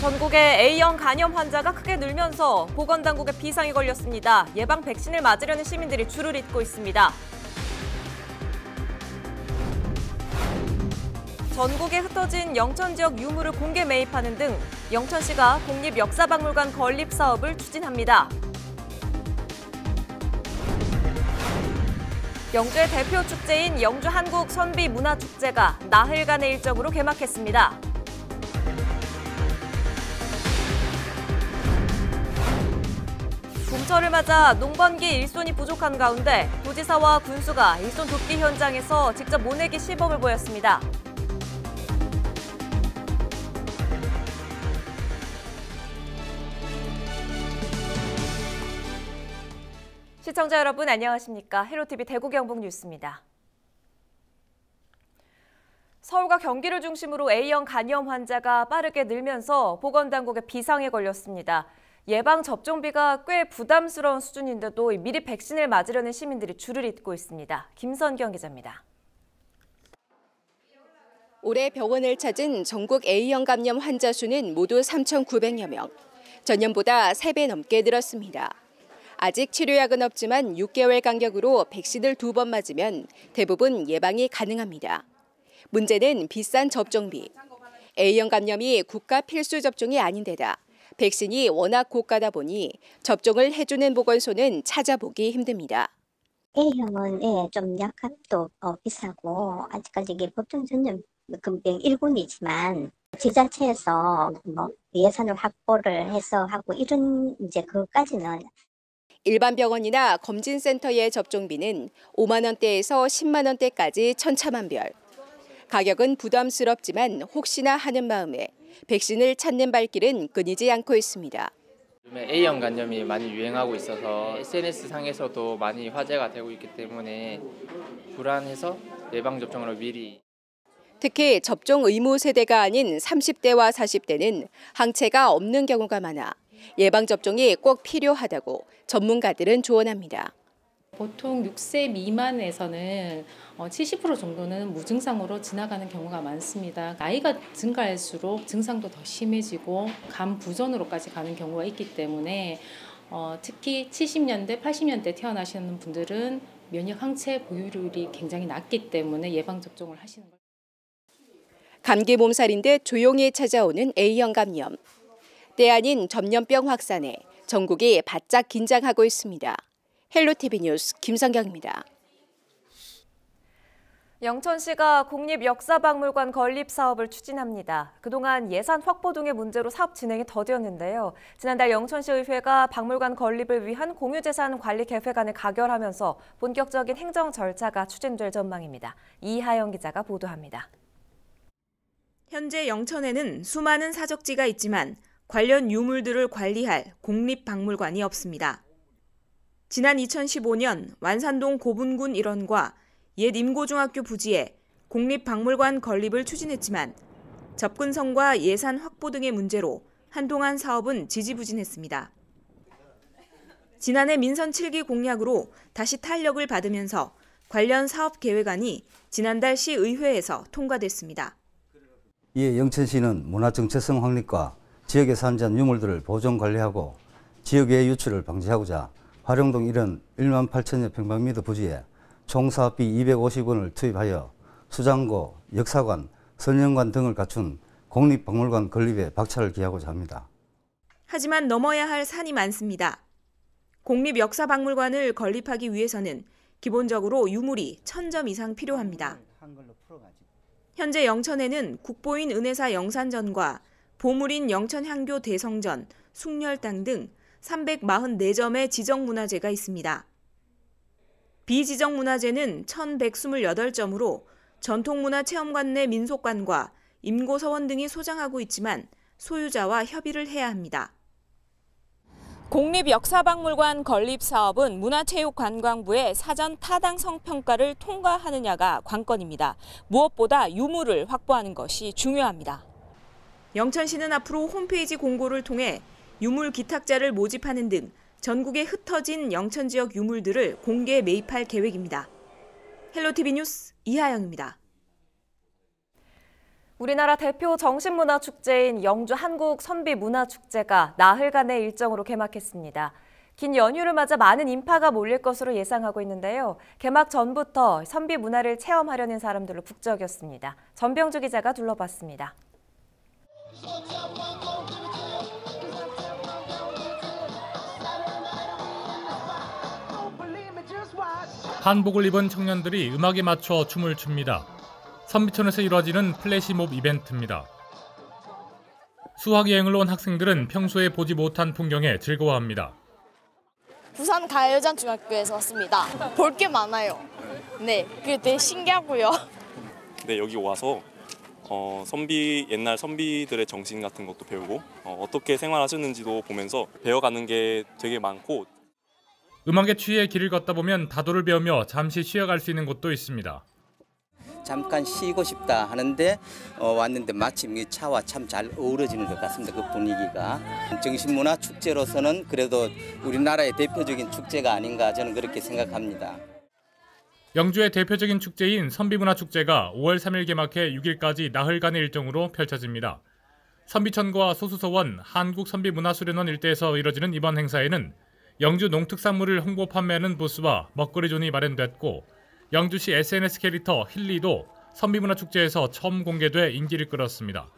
전국에 A형 간염 환자가 크게 늘면서 보건당국에 비상이 걸렸습니다. 예방 백신을 맞으려는 시민들이 줄을 잇고 있습니다. 전국에 흩어진 영천 지역 유물을 공개 매입하는 등 영천시가 국립역사박물관 건립 사업을 추진합니다. 영주의 대표 축제인 영주 한국선비문화축제가 나흘간의 일정으로 개막했습니다. 봄철을 맞아 농번기 일손이 부족한 가운데 도지사와 군수가 일손 돕기 현장에서 직접 모내기 시범을 보였습니다. 시청자 여러분 안녕하십니까? 헬로티비 대구 경북 뉴스입니다. 서울과 경기를 중심으로 A형 간염 환자가 빠르게 늘면서 보건당국의 비상에 걸렸습니다. 예방접종비가 꽤 부담스러운 수준인데도 미리 백신을 맞으려는 시민들이 줄을 잇고 있습니다. 김선경 기자입니다. 올해 병원을 찾은 전국 A형 감염 환자 수는 모두 3,900여 명. 전년보다 3배 넘게 늘었습니다. 아직 치료약은 없지만 6개월 간격으로 백신을 2번 맞으면 대부분 예방이 가능합니다. 문제는 비싼 접종비. A형 감염이 국가 필수 접종이 아닌데다 백신이 워낙 고가다 보니 접종을 해주는 보건소는 찾아보기 힘듭니다. A형은 좀 약값도 비싸고 아직까지 이게 보통 전염병 1군이지만 지자체에서 예산을 확보를 해서 하고 이런 그것까지는 일반 병원이나 검진센터의 접종비는 5만 원대에서 10만 원대까지 천차만별. 가격은 부담스럽지만 혹시나 하는 마음에 백신을 찾는 발길은 끊이지 않고 있습니다. 요즘에 A형 간염이 많이 유행하고 있어서 SNS상에서도 많이 화제가 되고 있기 때문에 불안해서 예방접종으로 미리. 특히 접종 의무 세대가 아닌 30대와 40대는 항체가 없는 경우가 많아 예방접종이 꼭 필요하다고 전문가들은 조언합니다. 보통 6세 미만에서는 70% 정도는 무증상으로 지나가는 경우가 많습니다. 나이가 증가할수록 증상도 더 심해지고 간 부전으로까지 가는 경우가 있기 때문에 특히 70년대, 80년대 태어나시는 분들은 면역 항체 보유율이 굉장히 낮기 때문에 예방접종을 하시는 거예요. 감기 몸살인 듯 조용히 찾아오는 A형 감염. 때 아닌 전염병 확산에 전국이 바짝 긴장하고 있습니다. 헬로티비 뉴스 김선경입니다. 영천시가 국립역사박물관 건립 사업을 추진합니다. 그동안 예산 확보 등의 문제로 사업 진행이 더뎠는데요. 지난달 영천시의회가 박물관 건립을 위한 공유재산 관리 계획안을 가결하면서 본격적인 행정 절차가 추진될 전망입니다. 이하영 기자가 보도합니다. 현재 영천에는 수많은 사적지가 있지만 관련 유물들을 관리할 국립박물관이 없습니다. 지난 2015년 완산동 고분군 일원과 옛 임고중학교 부지에 국립박물관 건립을 추진했지만 접근성과 예산 확보 등의 문제로 한동안 사업은 지지부진했습니다. 지난해 민선 7기 공약으로 다시 탄력을 받으면서 관련 사업 계획안이 지난달 시의회에서 통과됐습니다. 이에 영천시는 문화정체성 확립과 지역에 산재한 유물들을 보존 관리하고 지역외 유출을 방지하고자 화룡동 이런 1만 8천여 평방미터 부지에 총 사업비 250원을 투입하여 수장고, 역사관, 선현관 등을 갖춘 국립박물관 건립에 박차를 기하고자 합니다. 하지만 넘어야 할 산이 많습니다. 국립역사박물관을 건립하기 위해서는 기본적으로 유물이 1000점 이상 필요합니다. 현재 영천에는 국보인 은혜사 영산전과 보물인 영천향교 대성전, 숭렬당 등 344점의 지정문화재가 있습니다. 비지정문화재는 1128점으로 전통문화체험관 내 민속관과 임고서원 등이 소장하고 있지만 소유자와 협의를 해야 합니다. 국립역사박물관 건립 사업은 문화체육관광부의 사전 타당성 평가를 통과하느냐가 관건입니다. 무엇보다 유물을 확보하는 것이 중요합니다. 영천시는 앞으로 홈페이지 공고를 통해 유물 기탁자를 모집하는 등 전국에 흩어진 영천 지역 유물들을 공개 매입할 계획입니다. 헬로티비 뉴스 이하영입니다. 우리나라 대표 정신문화축제인 영주 한국선비문화축제가 나흘간의 일정으로 개막했습니다. 긴 연휴를 맞아 많은 인파가 몰릴 것으로 예상하고 있는데요. 개막 전부터 선비 문화를 체험하려는 사람들로 북적였습니다. 전병주 기자가 둘러봤습니다. 한복을 입은 청년들이 음악에 맞춰 춤을 춥니다. 선비촌에서 이루어지는 플래시몹 이벤트입니다. 수학여행을 온 학생들은 평소에 보지 못한 풍경에 즐거워합니다. 부산 가요전중학교에서 왔습니다. 볼 게 많아요. 네, 그게 되게 신기하고요. 네, 여기 와서 옛날 선비들의 정신 같은 것도 배우고 어떻게 생활하셨는지도 보면서 배워가는 게 되게 많고, 음악에 취해 길을 걷다 보면 다도를 배우며 잠시 쉬어갈 수 있는 곳도 있습니다. 잠깐 쉬고 싶다 하는데 왔는데 마침 이 차와 참 잘 어우러지는 것 같습니다. 그 분위기가. 정신문화 축제로서는 그래도 우리나라의 대표적인 축제가 아닌가 저는 그렇게 생각합니다. 영주의 대표적인 축제인 선비문화축제가 5월 3일 개막해 6일까지 나흘간의 일정으로 펼쳐집니다. 선비천과 소수서원, 한국선비문화수련원 일대에서 이뤄지는 이번 행사에는 영주 농특산물을 홍보 판매하는 부스와 먹거리존이 마련됐고, 영주시 SNS 캐릭터 힐리도 선비문화축제에서 처음 공개돼 인기를 끌었습니다.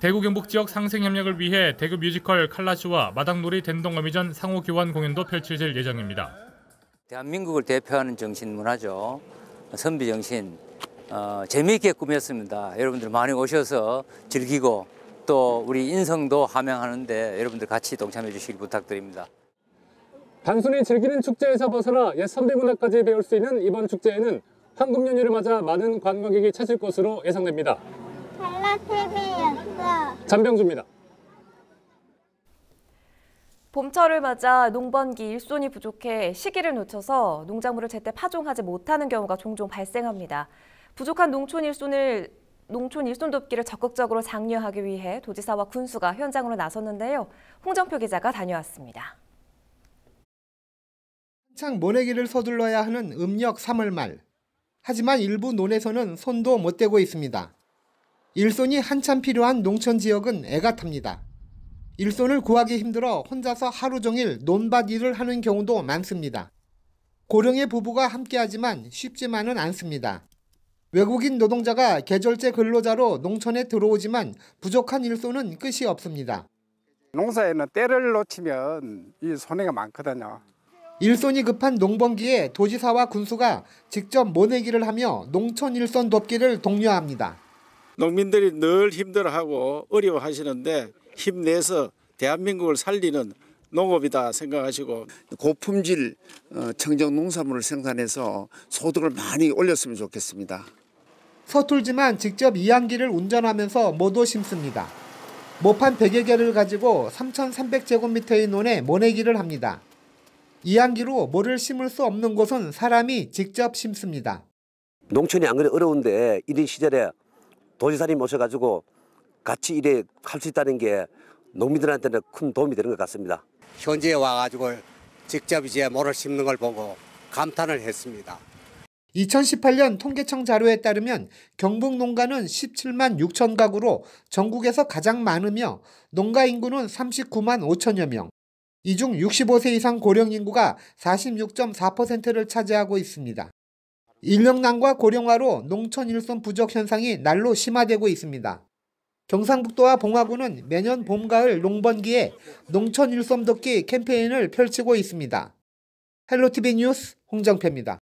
대구 경북 지역 상생 협력을 위해 대구 뮤지컬 칼라쇼와 마당놀이 den동어미전 상호 교환 공연도 펼쳐질 예정입니다. 대한민국을 대표하는 정신문화죠. 선비정신 재미있게 꾸몄습니다. 여러분들 많이 오셔서 즐기고 또 우리 인성도 함양하는데 여러분들 같이 동참해 주시기 부탁드립니다. 단순히 즐기는 축제에서 벗어나 옛 선비문화까지 배울 수 있는 이번 축제에는 황금 연휴를 맞아 많은 관광객이 찾을 것으로 예상됩니다. 전병주입니다. 봄철을 맞아 농번기 일손이 부족해 시기를 놓쳐서 농작물을 제때 파종하지 못하는 경우가 종종 발생합니다. 부족한 농촌 일손 돕기를 적극적으로 장려하기 위해 도지사와 군수가 현장으로 나섰는데요. 홍정표 기자가 다녀왔습니다. 한창 모내기를 서둘러야 하는 음력 3월 말. 하지만 일부 논에서는 손도 못 대고 있습니다. 일손이 한참 필요한 농촌 지역은 애가 탑니다. 일손을 구하기 힘들어 혼자서 하루 종일 논밭 일을 하는 경우도 많습니다. 고령의 부부가 함께하지만 쉽지만은 않습니다. 외국인 노동자가 계절제 근로자로 농촌에 들어오지만 부족한 일손은 끝이 없습니다. 농사에는 때를 놓치면 이 손해가 많거든요. 일손이 급한 농번기에 도지사와 군수가 직접 모내기를 하며 농촌 일손 돕기를 독려합니다. 농민들이 늘 힘들어하고 어려워하시는데 힘내서 대한민국을 살리는 농업이다 생각하시고 고품질 청정 농산물을 생산해서 소득을 많이 올렸으면 좋겠습니다. 서툴지만 직접 이항기를 운전하면서 모도 심습니다. 모판 100여 개를 가지고 3,300제곱미터의 논에 모내기를 합니다. 이항기로 모를 심을 수 없는 곳은 사람이 직접 심습니다. 농촌이 안 그래 어려운데 이런 시절에 도지사님 오셔가지고 같이 일에 할 수 있다는 게 농민들한테는 큰 도움이 되는 것 같습니다. 현지에 와가지고 직접 이제 모를 심는 걸 보고 감탄을 했습니다. 2018년 통계청 자료에 따르면 경북 농가는 17만 6천 가구로 전국에서 가장 많으며 농가 인구는 39만 5천여 명. 이 중 65세 이상 고령 인구가 46.4%를 차지하고 있습니다. 인력난과 고령화로 농촌 일손 부족 현상이 날로 심화되고 있습니다. 경상북도와 봉화구는 매년 봄, 가을 농번기에 농촌 일손 돕기 캠페인을 펼치고 있습니다. 헬로티비 뉴스 홍정표입니다.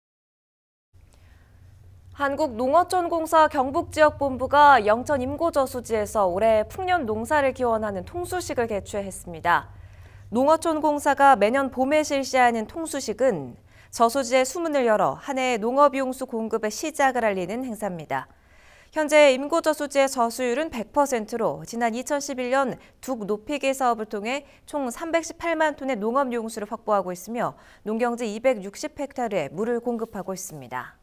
한국농어촌공사 경북지역본부가 영천 임고저수지에서 올해 풍년 농사를 기원하는 통수식을 개최했습니다. 농어촌공사가 매년 봄에 실시하는 통수식은 저수지의 수문을 열어 한 해의 농업용수 공급의 시작을 알리는 행사입니다. 현재 임고저수지의 저수율은 100%로 지난 2011년 둑 높이기 사업을 통해 총 318만 톤의 농업용수를 확보하고 있으며 농경지 260헥타르에 물을 공급하고 있습니다.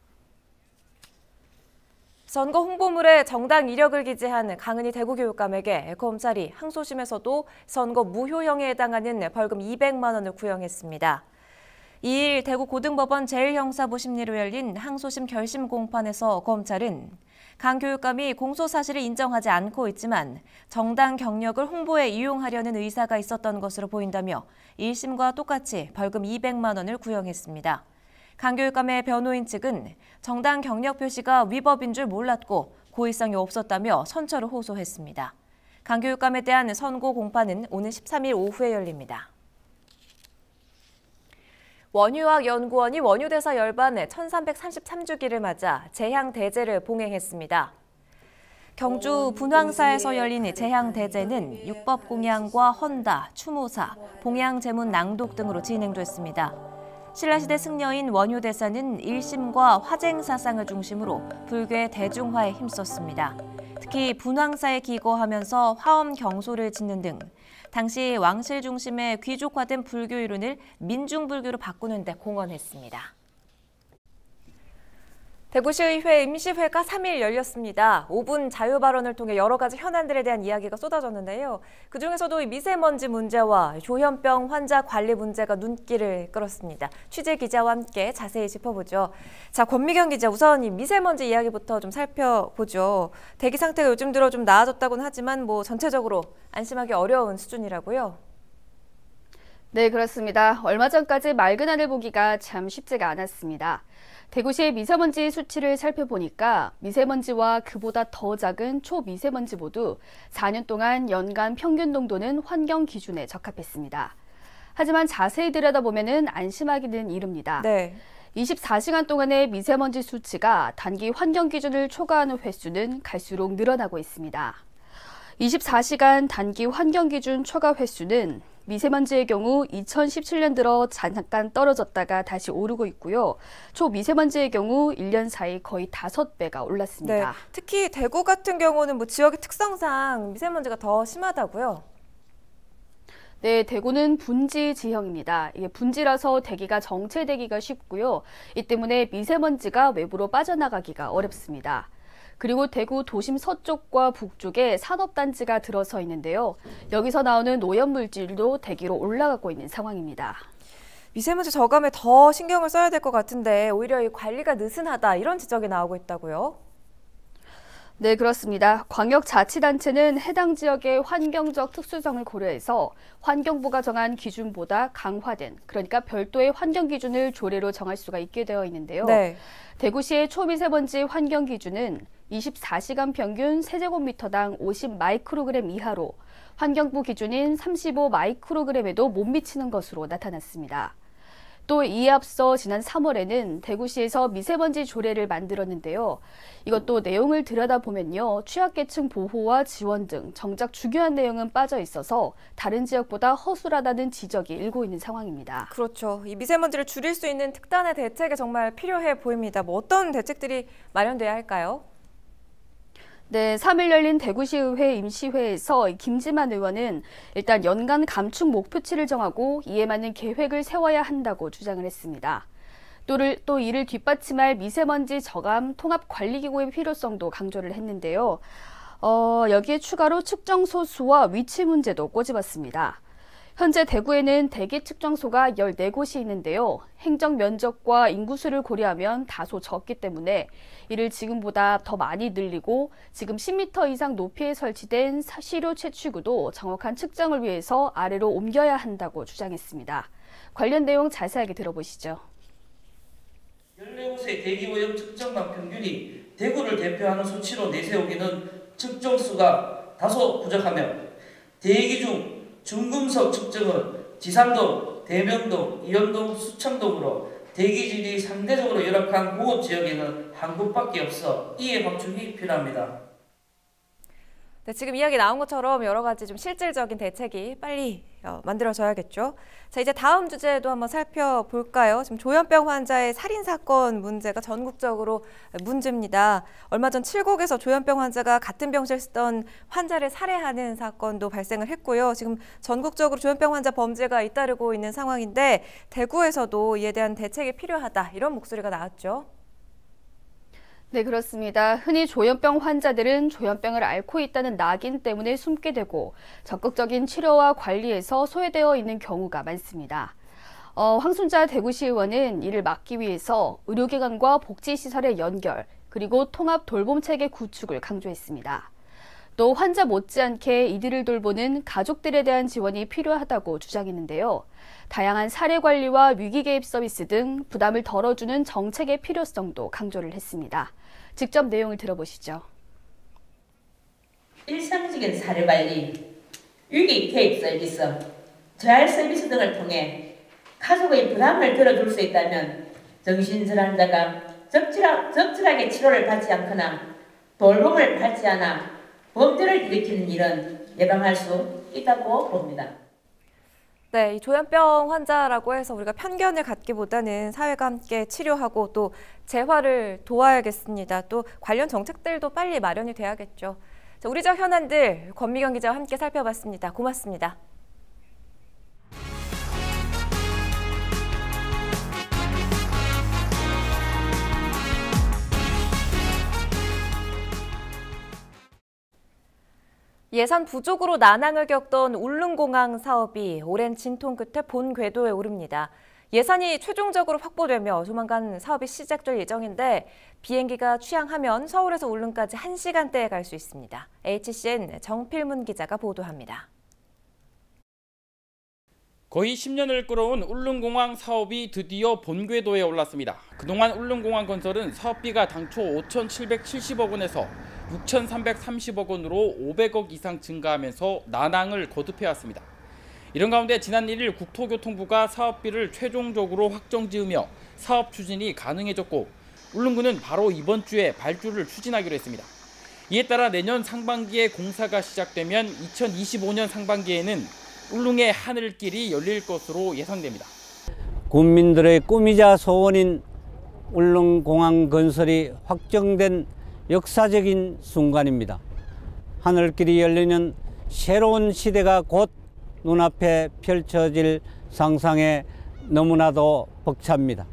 선거 홍보물에 정당 이력을 기재한 강은희 대구교육감에게 검찰이 항소심에서도 선거 무효형에 해당하는 벌금 200만 원을 구형했습니다. 2일 대구고등법원 제1형사부 심리로 열린 항소심 결심 공판에서 검찰은 강 교육감이 공소 사실을 인정하지 않고 있지만 정당 경력을 홍보에 이용하려는 의사가 있었던 것으로 보인다며 1심과 똑같이 벌금 200만 원을 구형했습니다. 강 교육감의 변호인 측은 정당 경력 표시가 위법인 줄 몰랐고 고의성이 없었다며 선처를 호소했습니다. 강 교육감에 대한 선고 공판은 오는 13일 오후에 열립니다. 원유학연구원이 원유대사 열반의 1333주기를 맞아 제향대제를 봉행했습니다. 경주 분황사에서 열린 제향대제는 육법공양과 헌다, 추모사, 봉양제문 낭독 등으로 진행됐습니다. 신라시대 승려인 원유대사는 1심과 화쟁사상을 중심으로 불교의 대중화에 힘썼습니다. 특히 분황사에 기거하면서 화엄 경소를 짓는 등 당시 왕실 중심의 귀족화된 불교 이론을 민중불교로 바꾸는 데 공헌했습니다. 대구시의회 임시회가 3일 열렸습니다. 5분 자유발언을 통해 여러 가지 현안들에 대한 이야기가 쏟아졌는데요. 그중에서도 미세먼지 문제와 조현병 환자 관리 문제가 눈길을 끌었습니다. 취재 기자와 함께 자세히 짚어보죠. 자, 권미경 기자, 우선 이 미세먼지 이야기부터 좀 살펴보죠. 대기 상태가 요즘 들어 좀 나아졌다고는 하지만 전체적으로 안심하기 어려운 수준이라고요? 네, 그렇습니다. 얼마 전까지 맑은 하늘 보기가 참 쉽지가 않았습니다. 대구시의 미세먼지 수치를 살펴보니까 미세먼지와 그보다 더 작은 초미세먼지 모두 4년 동안 연간 평균 농도는 환경 기준에 적합했습니다. 하지만 자세히 들여다보면 안심하기는 이릅니다. 네. 24시간 동안의 미세먼지 수치가 단기 환경 기준을 초과하는 횟수는 갈수록 늘어나고 있습니다. 24시간 단기 환경 기준 초과 횟수는 미세먼지의 경우 2017년 들어 잠깐 떨어졌다가 다시 오르고 있고요. 초미세먼지의 경우 1년 사이 거의 5배가 올랐습니다. 네, 특히 대구 같은 경우는 지역의 특성상 미세먼지가 더 심하다고요? 네, 대구는 분지 지형입니다. 이게 분지라서 대기가 정체되기가 쉽고요. 이 때문에 미세먼지가 외부로 빠져나가기가 어렵습니다. 그리고 대구 도심 서쪽과 북쪽에 산업단지가 들어서 있는데요. 여기서 나오는 오염물질도 대기로 올라가고 있는 상황입니다. 미세먼지 저감에 더 신경을 써야 될 것 같은데 오히려 이 관리가 느슨하다 이런 지적이 나오고 있다고요? 네, 그렇습니다. 광역자치단체는 해당 지역의 환경적 특수성을 고려해서 환경부가 정한 기준보다 강화된, 그러니까 별도의 환경 기준을 조례로 정할 수가 있게 되어 있는데요. 네. 대구시의 초미세먼지 환경 기준은 24시간 평균 세제곱미터당 50 마이크로그램 이하로 환경부 기준인 35 마이크로그램에도 못 미치는 것으로 나타났습니다. 또 이에 앞서 지난 3월에는 대구시에서 미세먼지 조례를 만들었는데요. 이것도 내용을 들여다보면요. 취약계층 보호와 지원 등 정작 중요한 내용은 빠져 있어서 다른 지역보다 허술하다는 지적이 일고 있는 상황입니다. 그렇죠. 이 미세먼지를 줄일 수 있는 특단의 대책이 정말 필요해 보입니다. 어떤 대책들이 마련돼야 할까요? 네, 3일 열린 대구시의회 임시회에서 김지만 의원은 일단 연간 감축 목표치를 정하고 이에 맞는 계획을 세워야 한다고 주장을 했습니다. 또 이를 뒷받침할 미세먼지 저감 통합관리기구의 필요성도 강조를 했는데요. 여기에 추가로 측정소 수와 위치 문제도 꼬집었습니다. 현재 대구에는 대기 측정소가 14곳이 있는데요. 행정 면적과 인구수를 고려하면 다소 적기 때문에 이를 지금보다 더 많이 늘리고 지금 10m 이상 높이에 설치된 시료 채취구도 정확한 측정을 위해서 아래로 옮겨야 한다고 주장했습니다. 관련 내용 자세하게 들어보시죠. 14곳의 대기오염 측정관 평균이 대구를 대표하는 수치로 내세우기는 측정수가 다소 부족하며 대기 중 중금속 측정은 지산동, 대명동, 이현동, 수창동으로 대기질이 상대적으로 열악한 공업 지역에는 한 곳밖에 없어 이에 확충이 필요합니다. 네, 지금 이야기 나온 것처럼 여러 가지 좀 실질적인 대책이 빨리 만들어져야겠죠. 자, 이제 다음 주제도 한번 살펴볼까요? 지금 조현병 환자의 살인 사건 문제가 전국적으로 문제입니다. 얼마 전 칠곡에서 조현병 환자가 같은 병실 쓰던 환자를 살해하는 사건도 발생을 했고요. 지금 전국적으로 조현병 환자 범죄가 잇따르고 있는 상황인데 대구에서도 이에 대한 대책이 필요하다 이런 목소리가 나왔죠. 네, 그렇습니다. 흔히 조현병 환자들은 조현병을 앓고 있다는 낙인 때문에 숨게 되고 적극적인 치료와 관리에서 소외되어 있는 경우가 많습니다. 황순자 대구시 의원은 이를 막기 위해서 의료기관과 복지시설의 연결, 그리고 통합 돌봄 체계 구축을 강조했습니다. 또 환자 못지않게 이들을 돌보는 가족들에 대한 지원이 필요하다고 주장했는데요. 다양한 사례 관리와 위기 개입 서비스 등 부담을 덜어주는 정책의 필요성도 강조를 했습니다. 직접 내용을 들어보시죠. 일상적인 사례 관리, 위기 개입 서비스, 재활 서비스 등을 통해 가족의 부담을 덜어줄 수 있다면 정신질환자가 적절하게 치료를 받지 않거나 돌봄을 받지 않아 범죄를 일으키는 일은 예방할 수 있다고 봅니다. 네, 이 조현병 환자라고 해서 우리가 편견을 갖기보다는 사회가 함께 치료하고 또 재활을 도와야겠습니다. 또 관련 정책들도 빨리 마련이 돼야겠죠. 자, 우리 지역 현안들 권미경 기자와 함께 살펴봤습니다. 고맙습니다. 예산 부족으로 난항을 겪던 울릉공항 사업이 오랜 진통 끝에 본 궤도에 오릅니다. 예산이 최종적으로 확보되며 조만간 사업이 시작될 예정인데 비행기가 취항하면 서울에서 울릉까지 1시간대에 갈 수 있습니다. HCN 정필문 기자가 보도합니다. 거의 10년을 끌어온 울릉공항 사업이 드디어 본궤도에 올랐습니다. 그동안 울릉공항 건설은 사업비가 당초 5,770억 원에서 6,330억 원으로 500억 이상 증가하면서 난항을 거듭해왔습니다. 이런 가운데 지난 1일 국토교통부가 사업비를 최종적으로 확정지으며 사업 추진이 가능해졌고 울릉군은 바로 이번 주에 발주를 추진하기로 했습니다. 이에 따라 내년 상반기에 공사가 시작되면 2025년 상반기에는 울릉의 하늘길이 열릴 것으로 예상됩니다. 국민들의 꿈이자 소원인 울릉공항 건설이 확정된 역사적인 순간입니다. 하늘길이 열리는 새로운 시대가 곧 눈앞에 펼쳐질 상상에 너무나도 벅찹니다.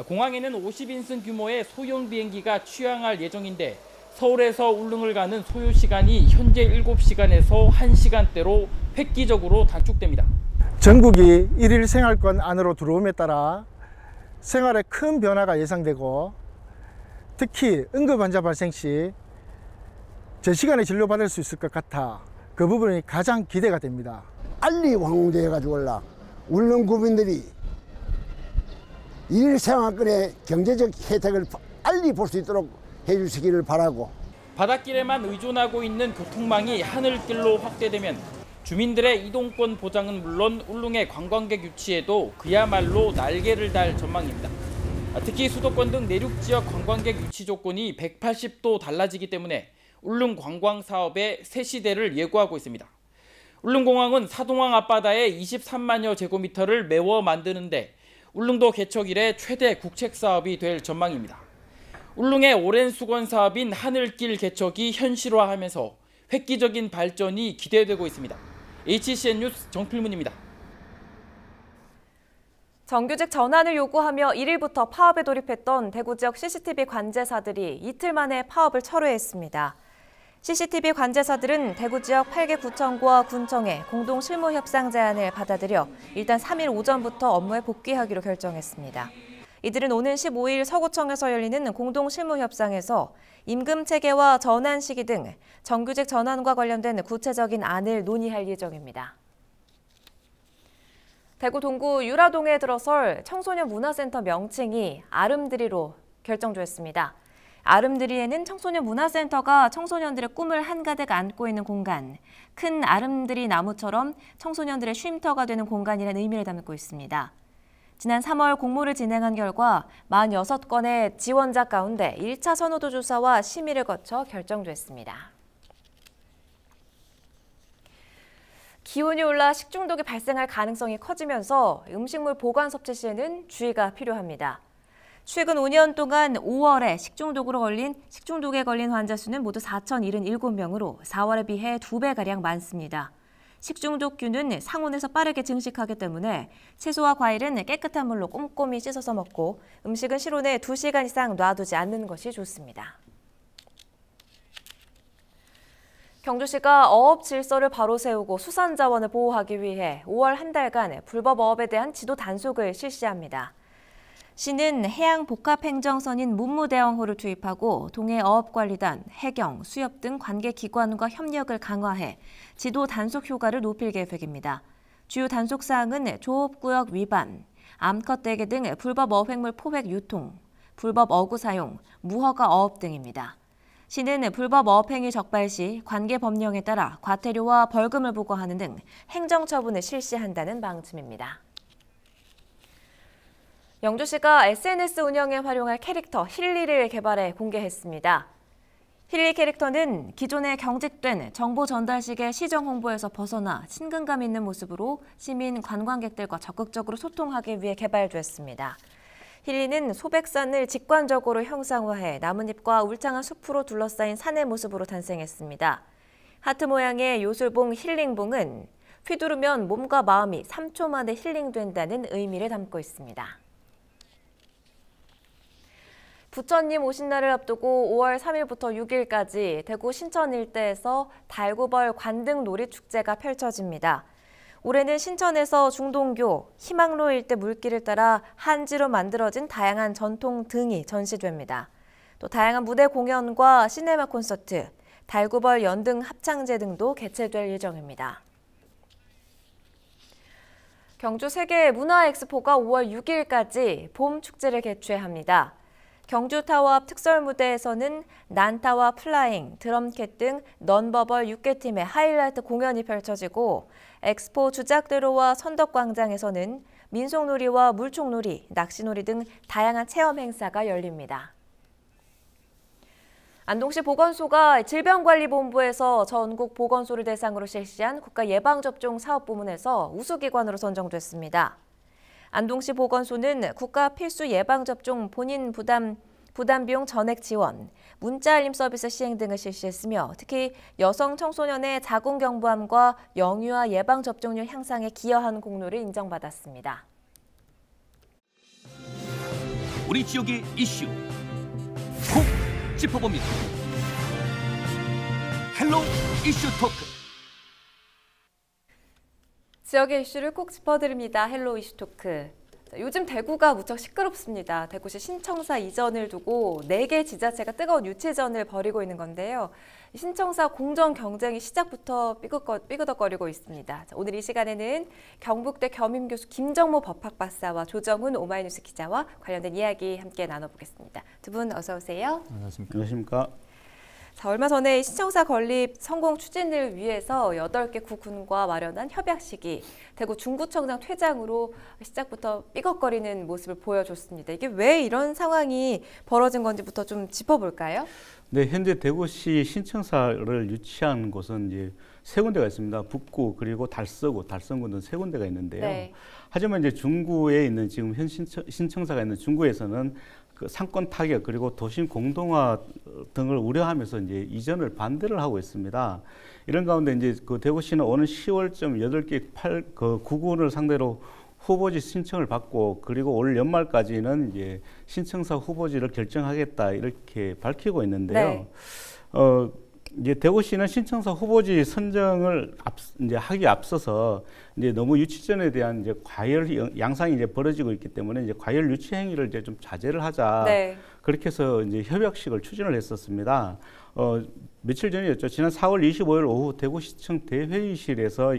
공항에는 50인승 규모의 소형 비행기가 취항할 예정인데 서울에서 울릉을 가는 소요 시간이 현재 7시간에서 1시간대로 획기적으로 단축됩니다. 전국이 일일 생활권 안으로 들어옴에 따라 생활에 큰 변화가 예상되고 특히 응급환자 발생 시 제 시간에 진료받을 수 있을 것 같아 그 부분이 가장 기대가 됩니다. 빨리 완공되어가지고 울릉 구민들이 일일 생활권의 경제적 혜택을 빨리 볼 수 있도록 해주시기를 바라고 바닷길에만 의존하고 있는 교통망이 하늘길로 확대되면 주민들의 이동권 보장은 물론 울릉의 관광객 유치에도 그야말로 날개를 달 전망입니다. 특히 수도권 등 내륙 지역 관광객 유치 조건이 180도 달라지기 때문에 울릉 관광 사업의 새 시대를 예고하고 있습니다. 울릉공항은 사동항 앞바다에 23만여 제곱미터를 메워 만드는데 울릉도 개척 이래 최대 국책 사업이 될 전망입니다. 울릉의 오랜 수건 사업인 하늘길 개척이 현실화하면서 획기적인 발전이 기대되고 있습니다. HCN 뉴스 정필문입니다. 정규직 전환을 요구하며 1일부터 파업에 돌입했던 대구 지역 CCTV 관제사들이 이틀 만에 파업을 철회했습니다. CCTV 관제사들은 대구 지역 8개 구청과 군청에 공동 실무 협상 제안을 받아들여 일단 3일 오전부터 업무에 복귀하기로 결정했습니다. 이들은 오는 15일 서구청에서 열리는 공동 실무 협상에서 임금 체계와 전환 시기 등 정규직 전환과 관련된 구체적인 안을 논의할 예정입니다. 대구 동구 유라동에 들어설 청소년 문화센터 명칭이 아름드리로 결정됐습니다. 아름드리에는 청소년 문화센터가 청소년들의 꿈을 한가득 안고 있는 공간, 큰 아름드리 나무처럼 청소년들의 쉼터가 되는 공간이라는 의미를 담고 있습니다. 지난 3월 공모를 진행한 결과 46건의 지원자 가운데 1차 선호도 조사와 심의를 거쳐 결정됐습니다. 기온이 올라 식중독이 발생할 가능성이 커지면서 음식물 보관 섭취 시에는 주의가 필요합니다. 최근 5년 동안 5월에 식중독에 걸린 환자 수는 모두 4,077명으로 4월에 비해 2배가량 많습니다. 식중독균은 상온에서 빠르게 증식하기 때문에 채소와 과일은 깨끗한 물로 꼼꼼히 씻어서 먹고 음식은 실온에 2시간 이상 놔두지 않는 것이 좋습니다. 경주시가 어업 질서를 바로 세우고 수산자원을 보호하기 위해 5월 한 달간 불법 어업에 대한 지도 단속을 실시합니다. 시는 해양복합행정선인 문무대왕호를 투입하고 동해어업관리단, 해경, 수협 등 관계기관과 협력을 강화해 지도 단속 효과를 높일 계획입니다. 주요 단속사항은 조업구역 위반, 암컷 대게 등 불법 어획물 포획 유통, 불법 어구 사용, 무허가 어업 등입니다. 시는 불법 어업행위 적발 시 관계법령에 따라 과태료와 벌금을 부과하는 등 행정처분을 실시한다는 방침입니다. 영주시가 SNS 운영에 활용할 캐릭터 힐리를 개발해 공개했습니다. 힐리 캐릭터는 기존에 경직된 정보 전달식의 시정 홍보에서 벗어나 친근감 있는 모습으로 시민 관광객들과 적극적으로 소통하기 위해 개발됐습니다. 힐리는 소백산을 직관적으로 형상화해 나뭇잎과 울창한 숲으로 둘러싸인 산의 모습으로 탄생했습니다. 하트 모양의 요술봉 힐링봉은 휘두르면 몸과 마음이 3초 만에 힐링된다는 의미를 담고 있습니다. 부처님 오신 날을 앞두고 5월 3일부터 6일까지 대구 신천 일대에서 달구벌 관등 놀이축제가 펼쳐집니다. 올해는 신천에서 중동교, 희망로 일대 물길을 따라 한지로 만들어진 다양한 전통 등이 전시됩니다. 또 다양한 무대 공연과 시네마 콘서트, 달구벌 연등 합창제 등도 개최될 예정입니다. 경주 세계문화엑스포가 5월 6일까지 봄 축제를 개최합니다. 경주타워 앞 특설무대에서는 난타와 플라잉, 드럼캣 등 넌버벌 6개 팀의 하이라이트 공연이 펼쳐지고 엑스포 주작대로와 선덕광장에서는 민속놀이와 물총놀이, 낚시놀이 등 다양한 체험 행사가 열립니다. 안동시 보건소가 질병관리본부에서 전국 보건소를 대상으로 실시한 국가예방접종 사업부문에서 우수기관으로 선정됐습니다. 안동시 보건소는 국가 필수 예방접종 본인 부담 비용 전액 지원, 문자 알림 서비스 시행 등을 실시했으며 특히 여성 청소년의 자궁경부암과 영유아 예방접종률 향상에 기여한 공로를 인정받았습니다. 우리 지역의 이슈 콕 짚어봅니다. 헬로 이슈 토크. 지역의 이슈를 콕 짚어드립니다. 헬로 이슈 토크. 요즘 대구가 무척 시끄럽습니다. 대구시 신청사 이전을 두고 4개 지자체가 뜨거운 유치전을 벌이고 있는 건데요. 신청사 공정 경쟁이 시작부터 삐그덕거리고 있습니다. 오늘 이 시간에는 경북대 겸임교수 김정모 법학박사와 조정훈 오마이뉴스 기자와 관련된 이야기 함께 나눠보겠습니다. 두 분 어서 오세요. 안녕하십니까. 자, 얼마 전에 신청사 건립 성공 추진을 위해서 8개 구군과 마련한 협약식이 대구 중구청장 퇴장으로 시작부터 삐걱거리는 모습을 보여줬습니다. 이게 왜 이런 상황이 벌어진 건지부터 좀 짚어볼까요? 네, 현재 대구시 신청사를 유치한 곳은 이제 3군데가 있습니다. 북구 그리고 달서구, 달성구 등 3군데가 있는데요. 네. 하지만 이제 중구에 있는 지금 현 신청사가 있는 중구에서는 그 상권 타격 그리고 도심 공동화 등을 우려하면서 이제 이전을 반대를 하고 있습니다. 이런 가운데 이제 그 대구시는 오는 10월쯤 8개 구군을 상대로 후보지 신청을 받고 그리고 올 연말까지는 이제 신청사 후보지를 결정하겠다 이렇게 밝히고 있는데요. 네. 이제 대구시는 신청사 후보지 선정을 이제 하기 앞서서 이제 너무 유치전에 대한 이제 과열 양상이 이제 벌어지고 있기 때문에 이제 과열 유치 행위를 이제 좀 자제를 하자. 네. 그렇게 해서 이제 협약식을 추진을 했었습니다. 며칠 전이었죠. 지난 4월 25일 오후 대구시청 대회의실에서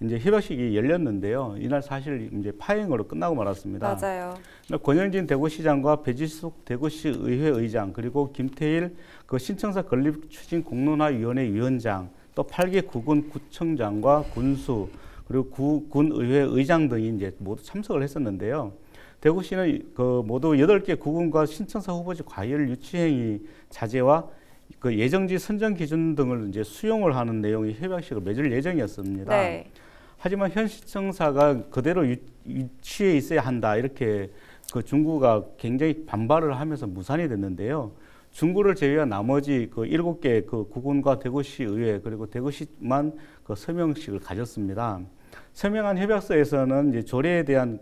이제 협약식이 열렸는데요. 이날 사실 이제 파행으로 끝나고 말았습니다. 맞아요. 권영진 대구시장과 배지숙 대구시 의회 의장 그리고 김태일 그 신청사 건립 추진 공론화위원회 위원장 또 8개 구군 구청장과 군수 그리고 군 의회 의장 등이 이제 모두 참석을 했었는데요. 대구시는 그 모두 8개 구군과 신청사 후보지 과열 유치행위 자제와 그 예정지 선정 기준 등을 이제 수용을 하는 내용의 협약식을 맺을 예정이었습니다. 네. 하지만 현 시청사가 그대로 유치해 있어야 한다 이렇게 그 중구가 굉장히 반발을 하면서 무산이 됐는데요. 중구를 제외한 나머지 그 7개 그 구군과 대구시 의회 그리고 대구시만 그 서명식을 가졌습니다. 서명한 협약서에서는 이제 조례에 대한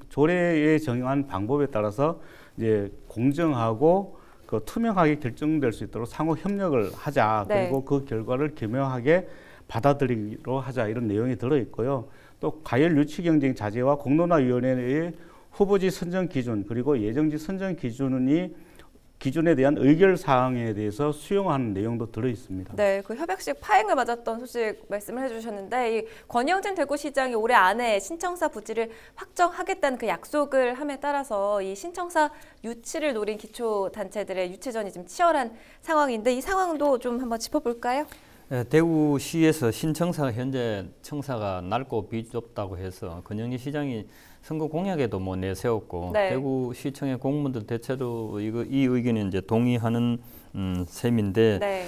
조례에 정한 방법에 따라서 이제 공정하고 그 투명하게 결정될 수 있도록 상호 협력을 하자. 네. 그리고 그 결과를 겸허하게 받아들이기로 하자 이런 내용이 들어 있고요. 또 과열 유치 경쟁 자제와 공론화위원회의 후보지 선정 기준 그리고 예정지 선정 기준에 대한 의결 사항에 대해서 수용하는 내용도 들어 있습니다. 네, 그 협약식 파행을 맞았던 소식 말씀을 해주셨는데 이 권영진 대구시장이 올해 안에 신청사 부지를 확정하겠다는 그 약속을 함에 따라서 이 신청사 유치를 노린 기초단체들의 유치전이 좀 치열한 상황인데 이 상황도 좀 한번 짚어볼까요? 대구시에서 신청사가 현재 청사가 넓고 비좁다고 해서 권영진 시장이 선거 공약에도 뭐 내세웠고 네. 대구시청의 공무원들 대체로 이 의견에 이제 동의하는 셈인데 네.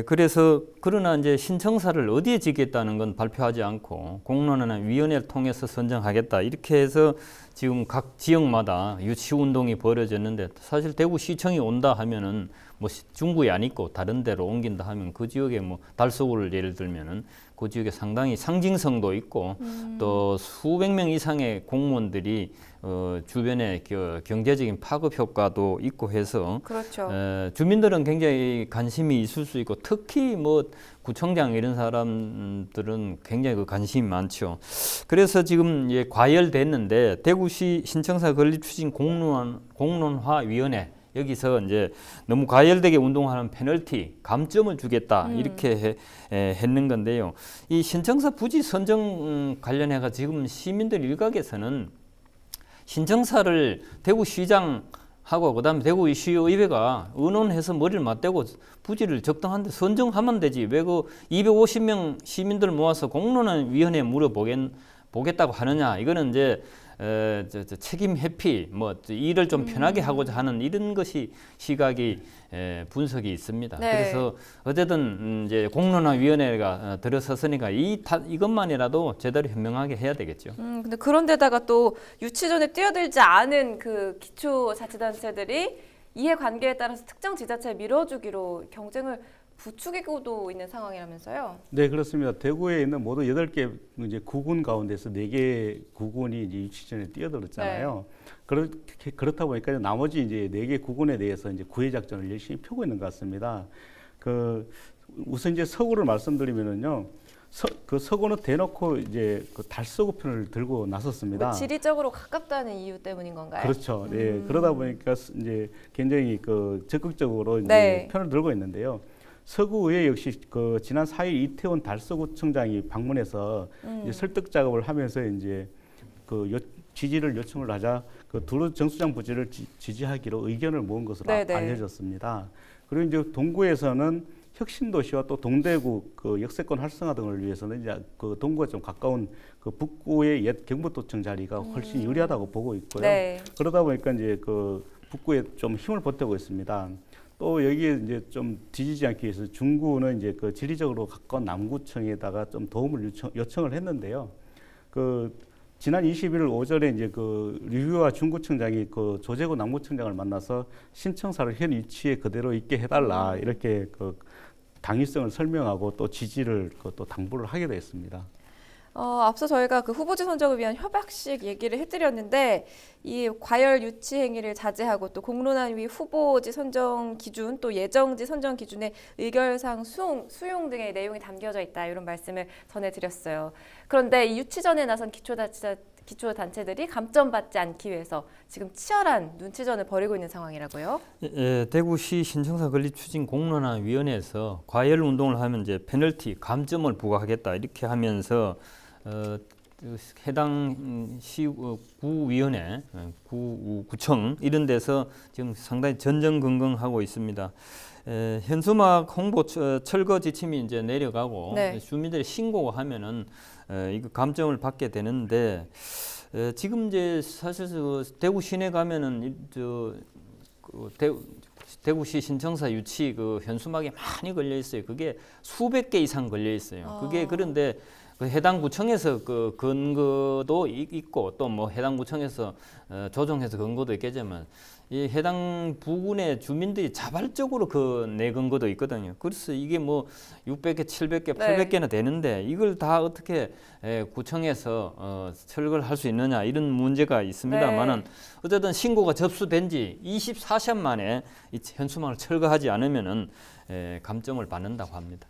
그래서 그러나 이제 신청사를 어디에 짓겠다는 건 발표하지 않고 공론화나 위원회를 통해서 선정하겠다 이렇게 해서 지금 각 지역마다 유치 운동이 벌어졌는데 사실 대구시청이 온다 하면은 뭐 중구에 안 있고 다른 데로 옮긴다 하면 그 지역에 뭐 달서구를 예를 들면은 그 지역에 상당히 상징성도 있고 또 수백 명 이상의 공무원들이 주변에 경제적인 파급 효과도 있고 해서 그렇죠. 주민들은 굉장히 관심이 있을 수 있고 특히 뭐 구청장 이런 사람들은 굉장히 그 관심이 많죠. 그래서 지금 과열됐는데 대구시 신청사 건립 추진 공론화위원회 여기서 이제 너무 과열되게 운동하는 페널티, 감점을 주겠다 이렇게 했는 건데요. 이 신청사 부지 선정 관련해가 지금 시민들 일각에서는 신청사를 대구시장하고 그다음에 대구시의회가 의논해서 머리를 맞대고 부지를 적당한데 선정하면 되지 왜 그 250명 시민들 모아서 공론화위원회에 물어보겠다고 하느냐 이거는 이제 책임 회피, 뭐 일을 좀 편하게 하고자 하는 이런 것이 시각이 분석이 있습니다. 네. 그래서 어쨌든 이제 공론화위원회가 들어섰으니까 이것만이라도 제대로 현명하게 해야 되겠죠. 근데 그런데다가 또 유치전에 뛰어들지 않은 그 기초자치단체들이 이해관계에 따라서 특정 지자체에 밀어주기로 경쟁을 부추기고도 있는 상황이라면서요? 네, 그렇습니다. 대구에 있는 모두 8개 이제 구군 가운데서 4개 구군이 이제 유치전에 뛰어들었잖아요. 네. 그렇다 보니까 나머지 이제 4개 구군에 대해서 이제 구애 작전을 열심히 펴고 있는 것 같습니다. 우선 이제 서구를 말씀드리면은요. 서구는 대놓고 이제 그 달서구 편을 들고 나섰습니다. 뭐 지리적으로 가깝다는 이유 때문인 건가요? 그렇죠. 네, 그러다 보니까 이제 굉장히 적극적으로 이제 네. 편을 들고 있는데요. 서구의회 역시 지난 4일 이태원 달서구청장이 방문해서 이제 설득 작업을 하면서 이제 지지를 요청을 하자 두루 정수장 부지를 지지하기로 의견을 모은 것으로 알려졌습니다. 그리고 이제 동구에서는 혁신도시와 또 동대구 역세권 활성화 등을 위해서는 이제 동구가 좀 가까운 북구의 옛 경북도청 자리가 훨씬 유리하다고 보고 있고요. 네. 그러다 보니까 이제 북구에 좀 힘을 보태고 있습니다. 또 여기에 이제 좀 뒤지지 않기 위해서 중구는 이제 지리적으로 가까운 남구청에다가 좀 도움을 요청을 했는데요. 지난 21일 오전에 이제 류효아 중구청장이 조재구 남구청장을 만나서 신청사를 현 위치에 그대로 있게 해달라 이렇게 당위성을 설명하고 또 지지를 또 당부를 하게 됐습니다. 앞서 저희가 후보지 선정을 위한 협약식 얘기를 해드렸는데 이 과열 유치 행위를 자제하고 또 공론화위 후보지 선정 기준 또 예정지 선정 기준의 의결사항 수용 등의 내용이 담겨져 있다 이런 말씀을 전해드렸어요. 그런데 이 유치전에 나선 기초단체들이 감점받지 않기 위해서 지금 치열한 눈치전을 벌이고 있는 상황이라고요? 대구시 신청사 건립 추진 공론화위원회에서 과열 운동을 하면 이제 페널티, 감점을 부과하겠다 이렇게 하면서 해당 구위원회, 구청 이런 데서 지금 상당히 전전긍긍하고 있습니다. 현수막 홍보 철거 지침이 이제 내려가고 네. 주민들이 신고하면은 이거 감점을 받게 되는데 지금 이제 사실 대구 시내 가면은 대구시 신청사 유치 현수막이 많이 걸려 있어요. 그게 수백 개 이상 걸려 있어요. 그게 그런데 해당 구청에서 근거도 있고 또 뭐 해당 구청에서 조정해서 근거도 있겠지만 이 해당 부근의 주민들이 자발적으로 내 근거도 있거든요. 그래서 이게 뭐 600개, 700개, 800개나 되는데 이걸 다 어떻게 구청에서 철거를 할 수 있느냐 이런 문제가 있습니다만은 어쨌든 신고가 접수된 지 24시간 만에 이 현수막을 철거하지 않으면은 감점을 받는다고 합니다.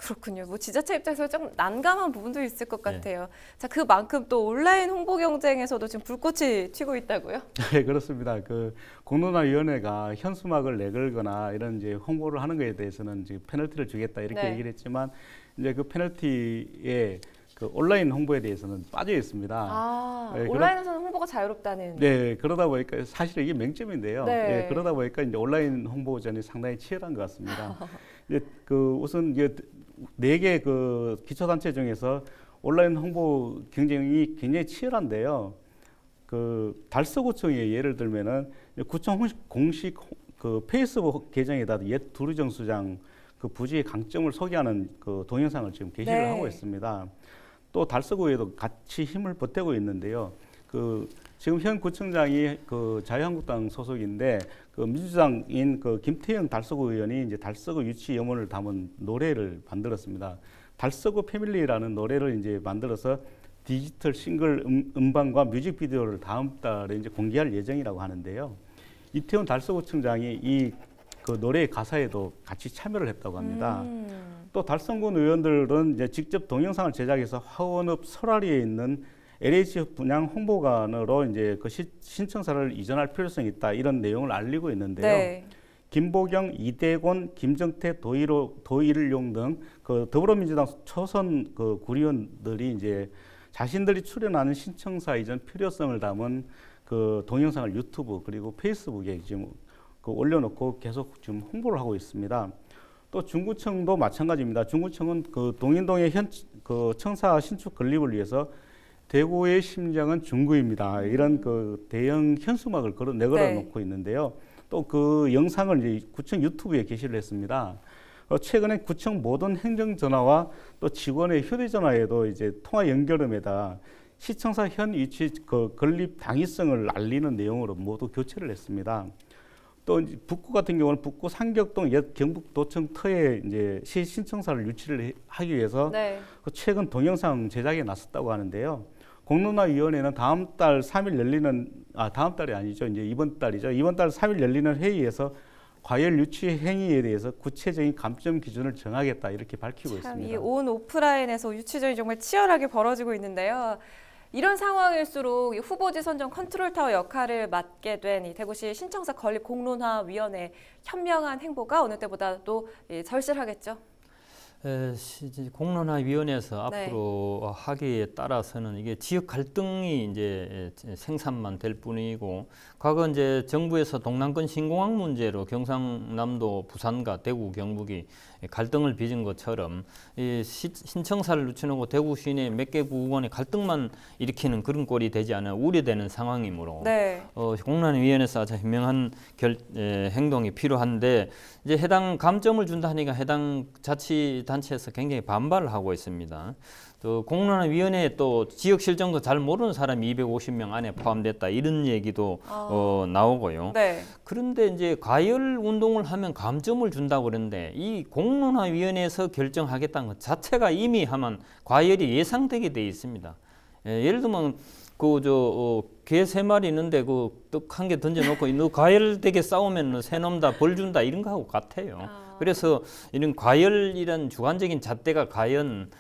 그렇군요. 뭐 지자체 입장에서 좀 난감한 부분도 있을 것 같아요. 자, 그만큼 또 온라인 홍보 경쟁에서도 지금 불꽃이 튀고 있다고요? 네, 그렇습니다. 그 공론화위원회가 현수막을 내걸거나 이런 이제 홍보를 하는 것에 대해서는 이제 페널티를 주겠다 이렇게 얘기를 했지만 이제 그 페널티에 그 온라인 홍보에 대해서는 빠져 있습니다. 아, 네, 온라인에서는 홍보가 자유롭다는. 네, 그러다 보니까 사실 이게 맹점인데요. 네. 네, 그러다 보니까 이제 온라인 홍보전이 상당히 치열한 것 같습니다. 이제 그 우선 이제 4개 그 기초단체 중에서 온라인 홍보 경쟁이 굉장히 치열한데요. 그 달서구청의 예를 들면은 구청 공식 그 페이스북 계정에다 옛 두루정수장 그 부지의 강점을 소개하는 그 동영상을 지금 게시를 하고 있습니다. 또 달서구에도 같이 힘을 보태고 있는데요. 그 지금 현 구청장이 그 자유한국당 소속인데 그 민주당인 그 김태형 달서구 의원이 이제 달서구 유치 염원을 담은 노래를 만들었습니다. 달서구 패밀리라는 노래를 이제 만들어서 디지털 싱글 음반과 뮤직비디오를 다음 달에 이제 공개할 예정이라고 하는데요. 이태원 달서구청장이 이 그 노래의 가사에도 같이 참여를 했다고 합니다. 또 달성군 의원들은 이제 직접 동영상을 제작해서 화원읍 설화리에 있는 LH 분양 홍보관으로 이제 그 신청사를 이전할 필요성이 있다 이런 내용을 알리고 있는데요. 네. 김보경, 이대곤, 김정태, 도일용 등 그 더불어민주당 초선 그 구의원들이 이제 자신들이 출연하는 신청사 이전 필요성을 담은 그 동영상을 유튜브 그리고 페이스북에 지금 그 올려놓고 계속 지금 홍보를 하고 있습니다. 또 중구청도 마찬가지입니다. 중구청은 그 동인동의 그 청사 신축 건립을 위해서 대구의 심장은 중구입니다. 이런 그 대형 현수막을 내걸어 놓고 있는데요. 또 그 영상을 이제 구청 유튜브에 게시를 했습니다. 최근에 구청 모든 행정전화와 또 직원의 휴대전화에도 이제 통화 연결음에다 시청사 현 위치 그 건립 당위성을 알리는 내용으로 모두 교체를 했습니다. 또 북구 같은 경우는 북구 상격동 옛 경북도청 터에 이제 시 신청사를 유치를 하기 위해서 그 최근 동영상 제작에 나섰다고 하는데요. 공론화위원회는 다음 달 3일 열리는 다음 달이 아니죠. 이제 이번 달이죠. 이번 달 3일 열리는 회의에서 과열 유치 행위에 대해서 구체적인 감점 기준을 정하겠다 이렇게 밝히고 있습니다. 이 온 오프라인에서 유치전이 정말 치열하게 벌어지고 있는데요. 이런 상황일수록 후보지 선정 컨트롤타워 역할을 맡게 된 이 대구시 신청사 건립 공론화위원회 현명한 행보가 어느 때보다도 절실하겠죠. 공론화위원회에서 앞으로 하기에 따라서는 이게 지역 갈등이 이제 생산만 될 뿐이고, 과거 이제 정부에서 동남권 신공항 문제로 경상남도, 부산과 대구, 경북이 갈등을 빚은 것처럼 이 신청사를 늦춰놓고 대구 시내 몇 개 구간의 갈등만 일으키는 그런 꼴이 되지 않아 우려되는 상황이므로 공론화위원회에서 아주 현명한 행동이 필요한데, 이제 해당 감점을 준다니까 해당 자치단체에서 굉장히 반발을 하고 있습니다. 또 공론화위원회에 또 지역 실정도 잘 모르는 사람이 250명 안에 포함됐다 이런 얘기도 나오고요. 그런데 이제 과열 운동을 하면 감점을 준다고 그러는데, 이 공론화위원회에서 결정하겠다는 것 자체가 이미 하면 과열이 예상되게 돼 있습니다. 예를 들면 개 3마리 있는데 그 떡 한 개 던져놓고 너 과열되게 싸우면 새 놈 다 벌 준다 이런 거하고 같아요. 그래서 이런 과열이란 주관적인 잣대가 과연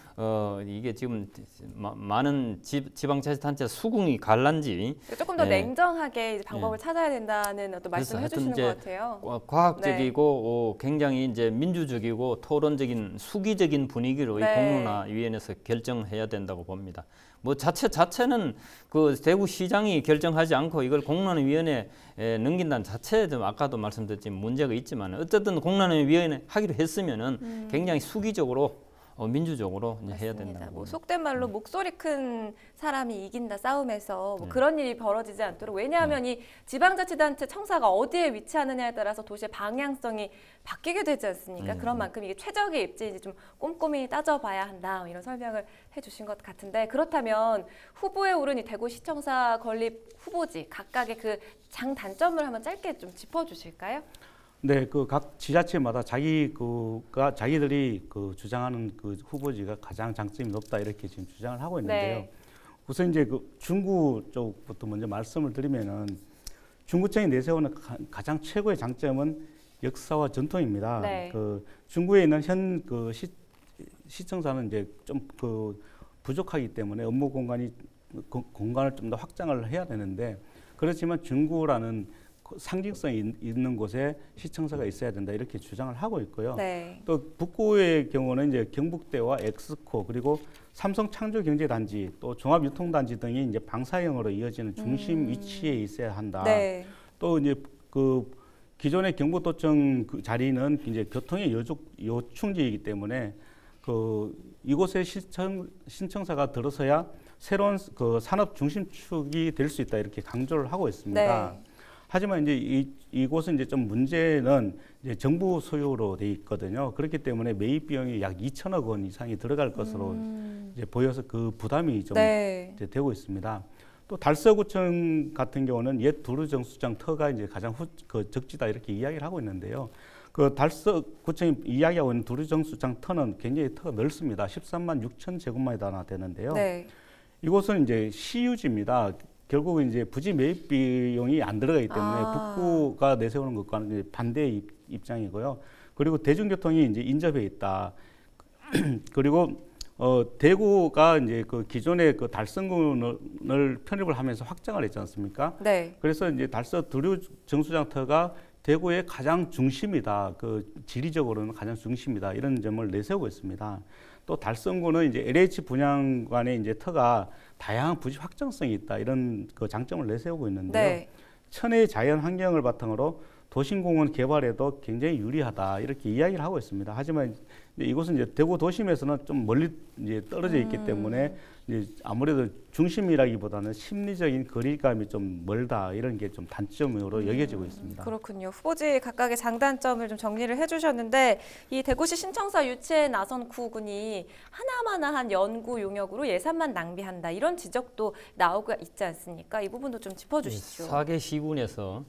이게 지금 많은 지방자치단체 수긍이 갈란지 조금 더 냉정하게 방법을 찾아야 된다는 어떤 말씀을 해주시는 것 같아요. 과학적이고 굉장히 이제 민주적이고 토론적인 수기적인 분위기로 이 공론화위원회에서 결정해야 된다고 봅니다. 뭐 자체는 그 대구시장이 결정하지 않고 이걸 공론화위원회에 넘긴다는 자체도 아까도 말씀드렸지만 문제가 있지만, 어쨌든 공론화위원회 하기로 했으면은 굉장히 수기적으로 민주적으로 해야 된다고. 속된 말로 목소리 큰 사람이 이긴다 싸움에서 그런 일이 벌어지지 않도록, 왜냐하면 이 지방자치단체 청사가 어디에 위치하느냐에 따라서 도시의 방향성이 바뀌게 되지 않습니까? 그런 만큼 이게 최적의 입지인지 좀 꼼꼼히 따져봐야 한다, 이런 설명을 해주신 것 같은데, 그렇다면 후보에 오른 이 대구시청사 건립 후보지 각각의 그 장단점을 한번 짧게 좀 짚어주실까요? 네, 그 각 지자체마다 자기들이 그 주장하는 그 후보지가 가장 장점이 높다 이렇게 지금 주장을 하고 있는데요. 우선 이제 그 중구 쪽부터 먼저 말씀을 드리면은, 중구청이 내세우는 가장 최고의 장점은 역사와 전통입니다. 그 중구에 있는 시청사는 이제 좀 부족하기 때문에 업무 공간을 좀 더 확장을 해야 되는데, 그렇지만 중구라는 상징성이 있는 곳에 시청사가 있어야 된다 이렇게 주장을 하고 있고요. 네. 또 북구의 경우는 이제 경북대와 엑스코 그리고 삼성 창조경제단지 또 종합유통단지 등이 이제 방사형으로 이어지는 중심 위치에 있어야 한다. 네. 또 이제 기존의 경부도청 자리는 이제 교통의 요충지이기 때문에 이곳에 신청사가 들어서야 새로운 산업 중심축이 될 수 있다 이렇게 강조를 하고 있습니다. 네. 하지만 이제 이곳은 이제 좀 문제는 이제 정부 소유로 돼 있거든요. 그렇기 때문에 매입 비용이 약 2천억 원 이상이 들어갈 것으로 이제 보여서 그 부담이 좀 이제 되고 있습니다. 또 달서구청 같은 경우는 옛 두루정수장 터가 이제 가장 적지다 이렇게 이야기를 하고 있는데요. 그 달서구청이 이야기하고 있는 두루정수장 터는 굉장히 터가 넓습니다. 13만 6천 제곱미터나 되는데요. 네. 이곳은 이제 시유지입니다. 결국은 이제 부지 매입 비용이 안 들어가기 때문에 북구가 내세우는 것과는 이제 반대의 입장이고요. 그리고 대중교통이 이제 인접해 있다. 그리고 대구가 이제 기존의 달성군을 편입을 하면서 확장을 했지 않습니까? 네. 그래서 이제 달서 두류 정수장터가 대구의 가장 중심이다. 지리적으로는 가장 중심이다. 이런 점을 내세우고 있습니다. 또 달성군은 이제 LH 분양관의 이제 터가 다양한 부지 확장성이 있다. 이런 장점을 내세우고 있는데요. 네. 천혜의 자연 환경을 바탕으로 도심공원 개발에도 굉장히 유리하다. 이렇게 이야기를 하고 있습니다. 하지만 이곳은 이제 대구 도심에서는 좀 멀리 이제 떨어져 있기 때문에 이제 아무래도 중심이라기보다는 심리적인 거리감이 좀 멀다 이런 게 좀 단점으로 여겨지고 있습니다. 그렇군요. 후보지 각각의 장단점을 좀 정리를 해주셨는데 이 대구시 신청사 유치에 나선 구군이 하나마나한 연구 용역으로 예산만 낭비한다 이런 지적도 나오고 있지 않습니까? 이 부분도 좀 짚어주시죠. 4개 시군에서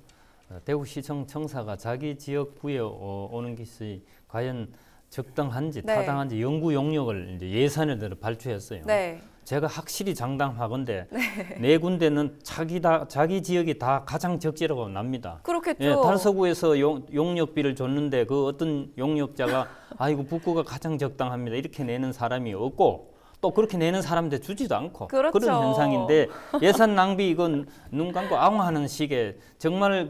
대구시청 청사가 자기 지역구에 오는 것이 과연 적당한지 타당한지 연구 용역을 이제 예산을 들어 발표했어요. 네. 제가 확실히 장담하건대 네 군데는 자기 지역이 다 가장 적지라고 납니다. 그렇겠죠. 예, 달서구에서 용역비를 줬는데 그 어떤 용역자가 아이고 북구가 가장 적당합니다 이렇게 내는 사람이 없고 또 그렇게 내는 사람한테 주지도 않고 그렇죠. 그런 현상인데 예산 낭비 이건 눈 감고 앙화하는 식의 정말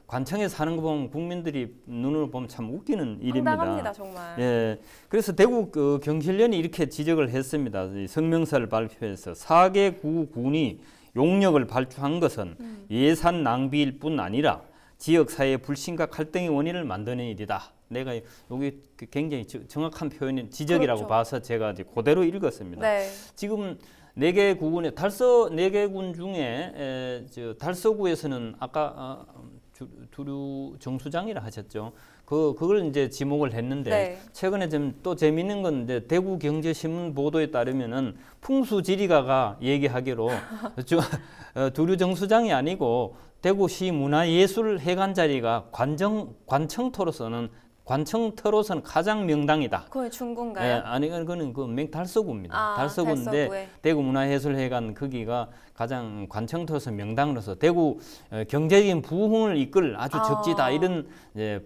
관청에 사는 거 보면 국민들이 눈으로 보면 참 웃기는 일입니다. 황당합니다, 정말. 예, 그래서 대구 경실련이 이렇게 지적을 했습니다. 성명서를 발표해서 4개 구군이 용역을 발주한 것은 예산 낭비일 뿐 아니라 지역 사회의 불신과 갈등의 원인을 만드는 일이다. 내가 여기 굉장히 정확한 표현인 지적이라고 그렇죠. 봐서 제가 이제 그대로 읽었습니다. 네. 지금 4개 구군에 4개 군 중에 달서구에서는 아까 두류 정수장이라 하셨죠. 그걸 이제 지목을 했는데 네. 최근에 좀 또 재미있는 건 이제 대구 경제신문 보도에 따르면은 풍수지리가가 얘기하기로 두류 정수장이 아니고 대구시 문화예술회관 자리가 관청터로서는 가장 명당이다. 그건 중구인가요? 예, 아니 그거는 달서구입니다. 달서구인데 달서구에. 대구 문화예술회관 거기가 가장 관청터로서 명당으로서 대구 경제적인 부흥을 이끌 아주 적지다 이런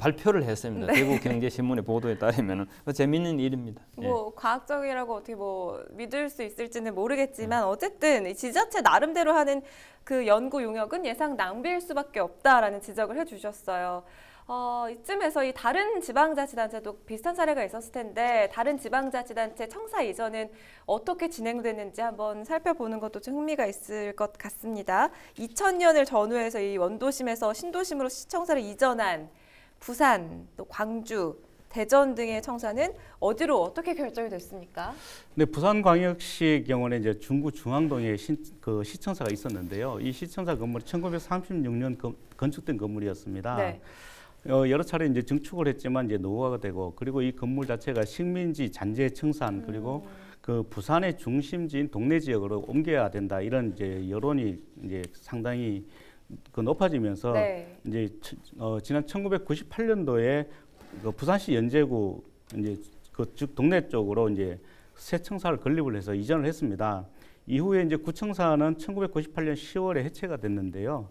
발표를 했습니다. 네. 대구 경제신문의 보도에 따르면은 재밌는 일입니다. 뭐 과학적이라고 어떻게 뭐 믿을 수 있을지는 모르겠지만 어쨌든 이 지자체 나름대로 하는 그 연구 용역은 예상 낭비일 수밖에 없다라는 지적을 해주셨어요. 이쯤에서 이 다른 지방자치단체도 비슷한 사례가 있었을 텐데 다른 지방자치단체 청사 이전은 어떻게 진행됐는지 한번 살펴보는 것도 좀 흥미가 있을 것 같습니다. 2000년을 전후해서 이 원도심에서 신도심으로 시청사를 이전한 부산, 또 광주, 대전 등의 청사는 어디로 어떻게 결정이 됐습니까? 네, 부산광역시의 경우는 이제 중구 중앙동에 시청사가 있었는데요. 이 시청사 건물이 1936년 건축된 건물이었습니다. 네. 여러 차례 이제 증축을 했지만 이제 노후화가 되고 그리고 이 건물 자체가 식민지 잔재 청산 그리고 부산의 중심지인 동네 지역으로 옮겨야 된다 이런 이제 여론이 이제 상당히 높아지면서 이제 지난 1998년도에 부산시 연제구 이제 즉 동네 쪽으로 이제 새 청사를 건립을 해서 이전을 했습니다. 이후에 이제 구청사는 1998년 10월에 해체가 됐는데요.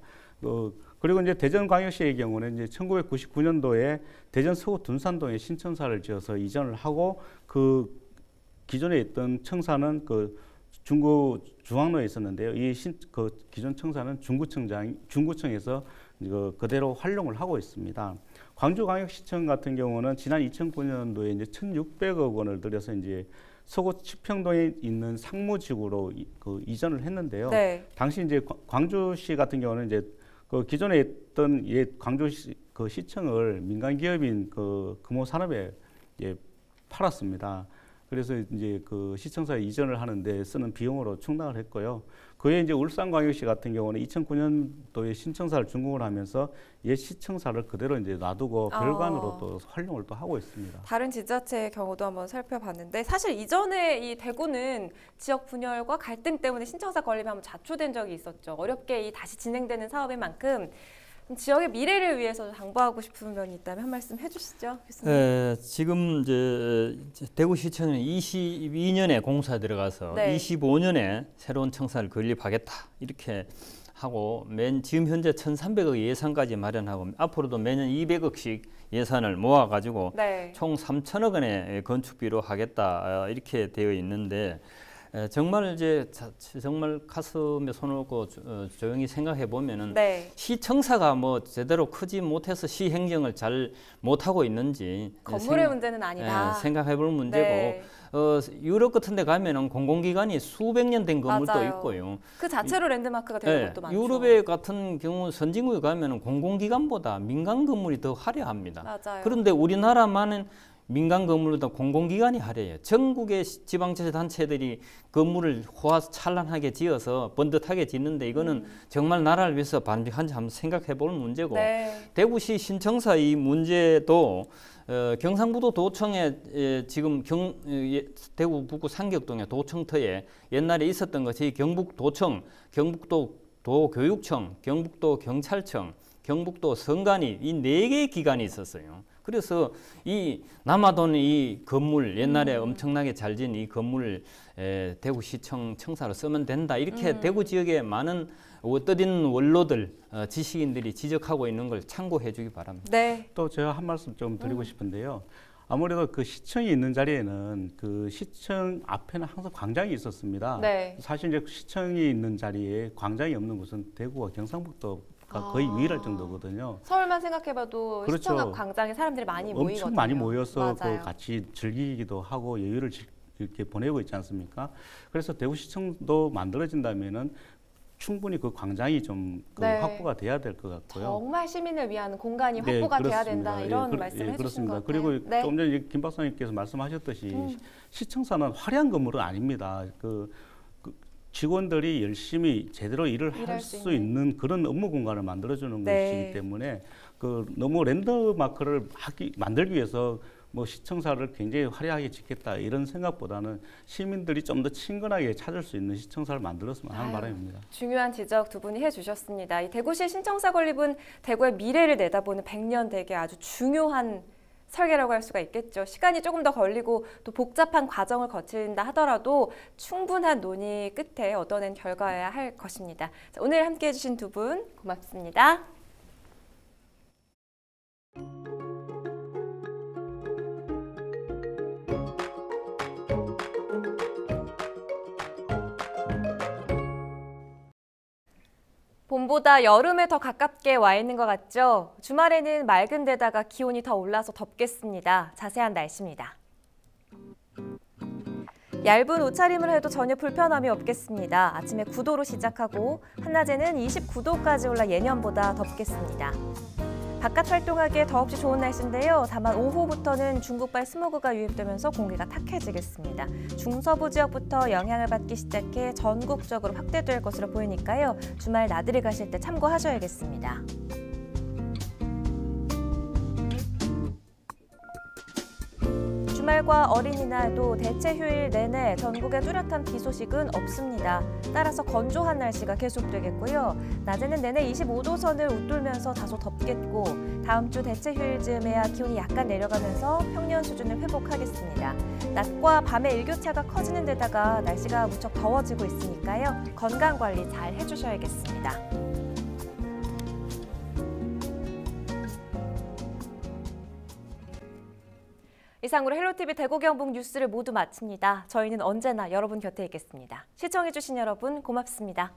그리고 이제 대전광역시의 경우는 이제 1999년도에 대전 서구 둔산동에 신청사를 지어서 이전을 하고 기존에 있던 청사는 그 중구 중앙로에 있었는데요. 그 기존 청사는 중구청에서 그대로 활용을 하고 있습니다. 광주광역시청 같은 경우는 지난 2009년도에 이제 1,600억 원을 들여서 이제 서구 치평동에 있는 상무지구로 이전을 했는데요. 네. 당시 이제 광주시 같은 경우는 이제 그 기존에 있던 광주시 그 시청을 민간 기업인 그 금호산업에 팔았습니다. 그래서 이제 그 시청사에 이전을 하는데 쓰는 비용으로 충당을 했고요. 그에 이제 울산광역시 같은 경우는 2009년도에 신청사를 준공을 하면서 옛 시청사를 그대로 이제 놔두고 별관으로 또 활용을 또 하고 있습니다. 다른 지자체의 경우도 한번 살펴봤는데 사실 이전에 이 대구는 지역 분열과 갈등 때문에 신청사 건립이 한번 자초된 적이 있었죠. 어렵게 다시 진행되는 사업인 만큼 지역의 미래를 위해서 당부하고 싶은 면이 있다면 한 말씀 해주시죠, 교수님. 네, 지금 이제 대구시청은 22년에 공사 들어가서 네. 25년에 새로운 청사를 건립하겠다 이렇게 하고 지금 현재 1,300억 예산까지 마련하고 앞으로도 매년 200억씩 예산을 모아가지고 네. 총 3천억 원의 건축비로 하겠다 이렇게 되어 있는데. 정말 정말 가슴에 손을 얹고 조용히 생각해 보면은 네. 시청사가 뭐 제대로 크지 못해서 시 행정을 잘 못하고 있는지 건물의 문제는 아니다. 생각해 볼 문제고 네. 유럽 같은 데 가면은 공공기관이 수백 년 된 건물도 맞아요. 있고요. 그 자체로 랜드마크가 되는 것도 많죠. 유럽의 같은 경우 선진국에 가면은 공공기관보다 민간 건물이 더 화려합니다. 맞아요. 그런데 우리나라만은 민간 건물보다 공공기관이 화려해요. 전국의 지방자치단체들이 건물을 찬란하게 지어서 번듯하게 짓는데 이거는 정말 나라를 위해서 반복한지 한번 생각해 볼 문제고 네. 대구시 신청사 이 문제도 경상북도 도청에 지금 대구 북구 상격동의 도청터에 옛날에 있었던 것이 경북도청, 경북도 도교육청, 경북도 경찰청, 경북도 선관위 이 4개의 기관이 있었어요. 그래서 이 남아돈 이 건물 옛날에 엄청나게 잘 지은 이 건물을 대구시청 청사로 쓰면 된다 이렇게 대구 지역에 많은 떠있는 원로들 지식인들이 지적하고 있는 걸 참고해 주기 바랍니다. 네. 또 제가 한 말씀 좀 드리고 싶은데요. 아무래도 그 시청이 있는 자리에는 그 시청 앞에는 항상 광장이 있었습니다. 네. 사실 이제 시청이 있는 자리에 광장이 없는 곳은 대구와 경상북도가 거의 유일할 정도거든요. 서울만 생각해봐도 그렇죠. 시청 앞 광장에 사람들이 많이 모이거든요. 엄청 많이 모여서 그 같이 즐기기도 하고 여유를 이렇게 보내고 있지 않습니까? 그래서 대구시청도 만들어진다면은 충분히 그 광장이 좀 네. 확보가 돼야 될 것 같고요. 정말 시민을 위한 공간이 확보가 돼야 된다 이런 말씀을 해주신 것 같아요. 그리고 네. 좀 전에 김 박사님께서 말씀하셨듯이 시청사는 화려한 건물은 아닙니다. 그 직원들이 열심히 제대로 일을 할 수 있는 그런 업무 공간을 만들어주는 것이기 때문에 너무 랜드마크를 만들기 위해서 뭐 시청사를 굉장히 화려하게 짓겠다 이런 생각보다는 시민들이 좀 더 친근하게 찾을 수 있는 시청사를 만들었으면 하는 바람입니다. 중요한 지적 두 분이 해주셨습니다. 이 대구시 신청사 건립은 대구의 미래를 내다보는 100년 대계 아주 중요한 설계라고 할 수가 있겠죠. 시간이 조금 더 걸리고 또 복잡한 과정을 거친다 하더라도 충분한 논의 끝에 얻어낸 결과여야 할 것입니다. 자, 오늘 함께해 주신 두 분 고맙습니다. 봄보다 여름에 더 가깝게 와 있는 것 같죠? 주말에는 맑은 데다가 기온이 더 올라서 덥겠습니다. 자세한 날씨입니다. 얇은 옷차림을 해도 전혀 불편함이 없겠습니다. 아침에 9도로 시작하고 한낮에는 29도까지 올라 예년보다 덥겠습니다. 바깥 활동하기에 더없이 좋은 날씨인데요. 다만 오후부터는 중국발 스모그가 유입되면서 공기가 탁해지겠습니다. 중서부 지역부터 영향을 받기 시작해 전국적으로 확대될 것으로 보이니까요. 주말 나들이 가실 때 참고하셔야겠습니다. 주말과 어린이날도 대체 휴일 내내 전국에 뚜렷한 비 소식은 없습니다. 따라서 건조한 날씨가 계속되겠고요. 낮에는 내내 25도 선을 웃돌면서 다소 덥겠고 다음 주 대체 휴일 즈음에야 기온이 약간 내려가면서 평년 수준을 회복하겠습니다. 낮과 밤의 일교차가 커지는 데다가 날씨가 무척 더워지고 있으니까요. 건강관리 잘 해주셔야겠습니다. 이상으로 헬로티비 대구 경북 뉴스를 모두 마칩니다. 저희는 언제나 여러분 곁에 있겠습니다. 시청해주신 여러분 고맙습니다.